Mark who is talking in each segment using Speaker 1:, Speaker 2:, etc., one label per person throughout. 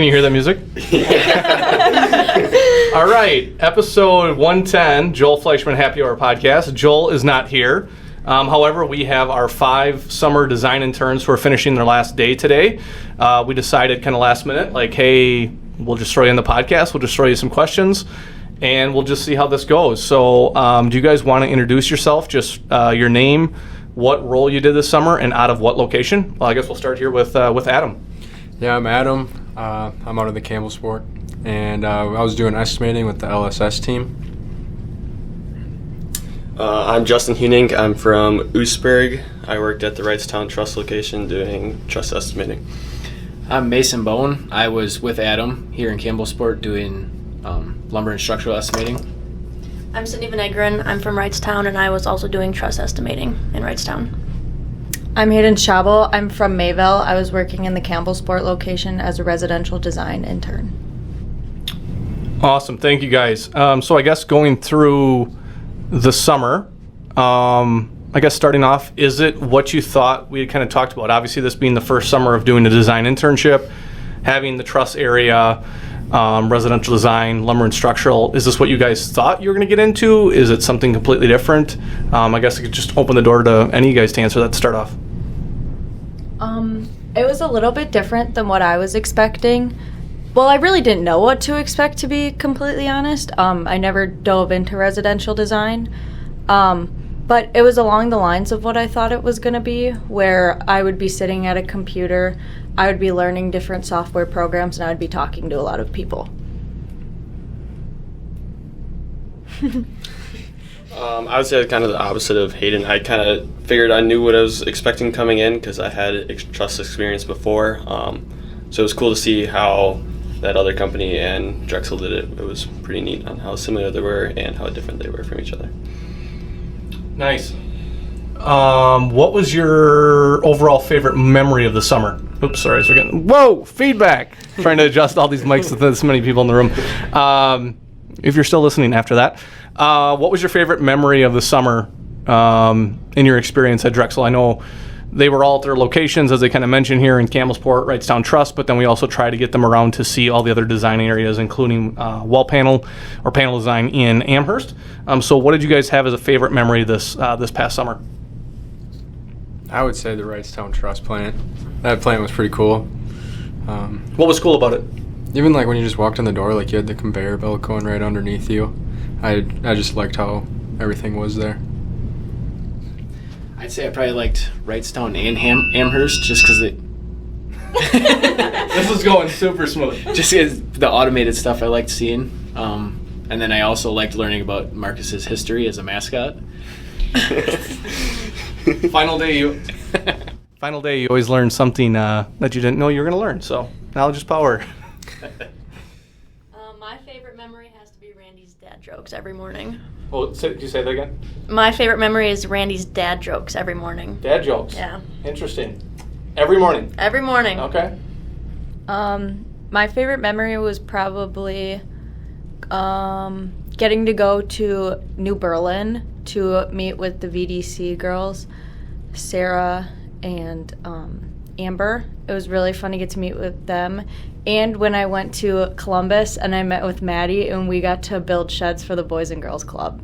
Speaker 1: Can you hear that music? All right, episode 110, Joel Fleischman Happy Hour Podcast. Joel is not here. However, we have our 5 summer design interns who are finishing their last day today. We decided kind of last minute, like, hey, we'll just throw you in the podcast. We'll just throw you some questions, and we'll just see how this goes. So do you guys want to introduce yourself, just your name, what role you did this summer, and out of what location? Well, I guess we'll start here with Adam.
Speaker 2: Yeah, I'm Adam. I'm out of the Campbell Sport, and I was doing estimating with the LSS team.
Speaker 3: I'm Justin Huning. I'm from Oostburg. I worked at the Wrightstown Truss location doing truss estimating.
Speaker 4: I'm Mason Bowen. I was with Adam here in Campbell Sport doing lumber and structural estimating.
Speaker 5: I'm Cindy Van Egeren. I'm from Wrightstown, and I was also doing truss estimating in Wrightstown.
Speaker 6: I'm Hayden Schabel. I'm from Mayville. I was working in the Campbell Sport location as a residential design intern.
Speaker 1: Awesome. Thank you, guys. So I guess going through the summer, I guess starting off, is it what you thought we had kind of talked about? Obviously, this being the first summer of doing a design internship, having the truss area, residential design, lumber and structural. Is this what you guys thought you were going to get into? Is it something completely different? I guess I could just open the door to any of you guys to answer that to start off.
Speaker 6: It was a little bit different than what I was expecting. Well, I really didn't know what to expect, to be completely honest. I never dove into residential design. But it was along the lines of what I thought it was going to be, where I would be sitting at a computer, I would be learning different software programs, and I would be talking to a lot of people.
Speaker 3: I would say kind of the opposite of Hayden. I kind of figured I knew what I was expecting coming in because I had truss experience before. So it was cool to see how that other company and Drexel did it. It was pretty neat on how similar they were and how different they were from each other.
Speaker 1: Nice. What was your overall favorite memory of the summer? Oops, sorry. So we're getting, whoa, feedback. Trying to adjust all these mics with this many people in the room. If you're still listening after that, what was your favorite memory of the summer in your experience at Drexel? I know they were all at their locations, as they kind of mentioned here in Campbellsport, Wrightstown Truss, but then we also try to get them around to see all the other design areas, including wall panel or panel design in Amherst. So what did you guys have as a favorite memory this past summer?
Speaker 2: I would say the Wrightstown Truss plant. That plant was pretty cool.
Speaker 1: What was cool about it?
Speaker 2: Even like when you just walked in the door, like you had the conveyor belt going right underneath you. I just liked how everything was there.
Speaker 4: I'd say I probably liked Wrightstown and Amherst just because
Speaker 1: This is going super smooth.
Speaker 4: just because the automated stuff I liked seeing. And then I also liked learning about Marcus's history as a mascot.
Speaker 1: Final day, you always learn something that you didn't know you were going to learn. So knowledge is power.
Speaker 5: My favorite memory has to be Randy's dad jokes every morning.
Speaker 1: Oh, did you say that again?
Speaker 5: My favorite memory is Randy's dad jokes every morning.
Speaker 1: Dad jokes.
Speaker 5: Yeah.
Speaker 1: Interesting. Every morning.
Speaker 5: Every morning.
Speaker 1: Okay.
Speaker 6: My favorite memory was probably getting to go to New Berlin to meet with the VDC girls, Sarah and Amber. It was really fun to get to meet with them. And when I went to Columbus and I met with Maddie and we got to build sheds for the Boys and Girls Club.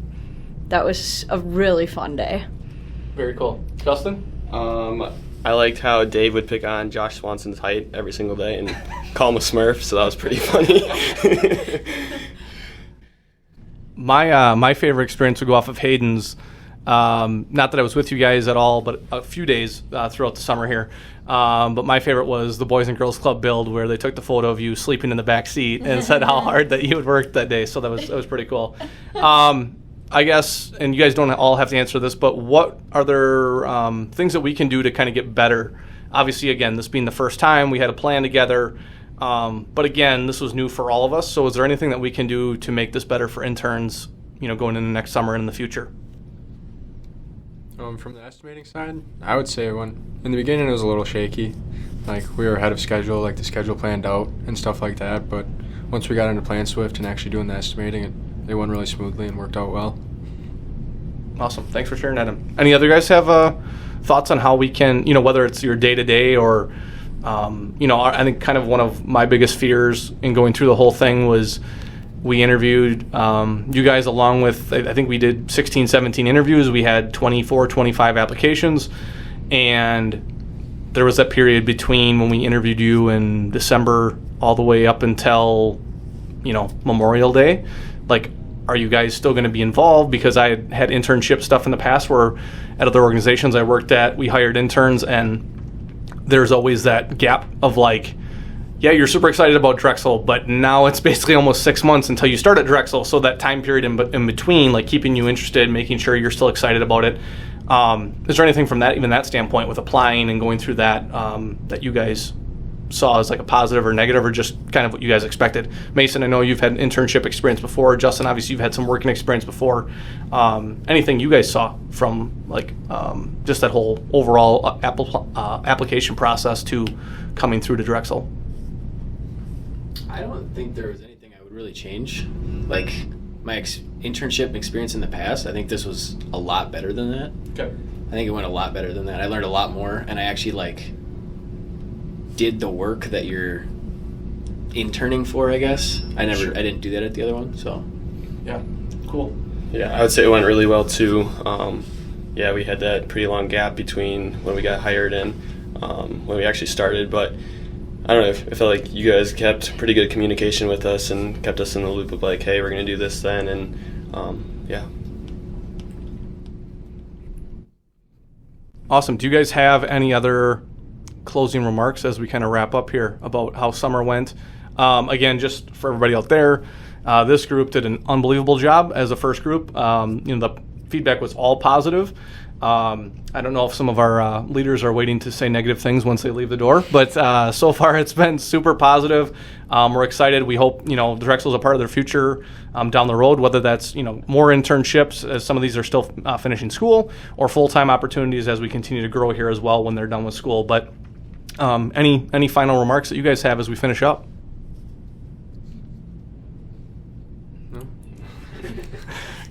Speaker 6: That was a really fun day.
Speaker 1: Very cool. Justin?
Speaker 3: I liked how Dave would pick on Josh Swanson's height every single day and call him a Smurf, so that was pretty funny.
Speaker 1: My favorite experience would go off of Hayden's. Not that I was with you guys at all, but a few days throughout the summer here. But my favorite was the Boys and Girls Club build, where they took the photo of you sleeping in the back seat and said how hard that you had worked that day. So that was pretty cool. I guess, and you guys don't all have to answer this, but what are there things that we can do to kind of get better? Obviously, again, this being the first time, we had a plan together. But again, this was new for all of us. So is there anything that we can do to make this better for interns, going into next summer and in the future?
Speaker 2: From the estimating side, I would say in the beginning it was a little shaky. Like we were ahead of schedule, like the schedule planned out and stuff like that. But once we got into Plan Swift and actually doing the estimating, it went really smoothly and worked out well.
Speaker 1: Awesome. Thanks for sharing that. Any other guys have thoughts on how we can, whether it's your day-to-day or I think kind of one of my biggest fears in going through the whole thing was we interviewed you guys along with, I think we did 16, 17 interviews. We had 24, 25 applications. And there was that period between when we interviewed you in December all the way up until, Memorial Day. Like, are you guys still going to be involved? Because I had internship stuff in the past where at other organizations I worked at, we hired interns, and there's always that gap of like, yeah, you're super excited about Drexel, but now it's basically almost 6 months until you start at Drexel. So that time period in between, like keeping you interested, making sure you're still excited about it. Is there anything from that standpoint with applying and going through that that you guys saw as like a positive or negative, or just kind of what you guys expected? Mason, I know you've had internship experience before. Justin, obviously you've had some working experience before. Anything you guys saw from like just that whole overall application process to coming through to Drexel?
Speaker 4: I don't think there was anything I would really change. Like my internship experience in the past, I think this was a lot better than that.
Speaker 1: Okay.
Speaker 4: I think it went a lot better than that. I learned a lot more, and I actually did the work that you're interning for, I guess. I didn't do that at the other one, so.
Speaker 1: Yeah, cool.
Speaker 3: Yeah, I would say it went really well too. We had that pretty long gap between when we got hired and when we actually started, but I don't know, I felt like you guys kept pretty good communication with us and kept us in the loop of like, hey, we're going to do this then, and yeah.
Speaker 1: Awesome. Do you guys have any other closing remarks as we kind of wrap up here about how summer went? Again, just for everybody out there, this group did an unbelievable job as a first group. The feedback was all positive. I don't know if some of our leaders are waiting to say negative things once they leave the door, but so far it's been super positive. We're excited. We hope, Drexel is a part of their future down the road, whether that's, more internships as some of these are still finishing school, or full-time opportunities as we continue to grow here as well when they're done with school. But any final remarks that you guys have as we finish up?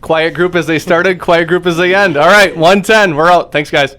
Speaker 1: Quiet group as they started, quiet group as they end. All right, 110. We're out. Thanks, guys.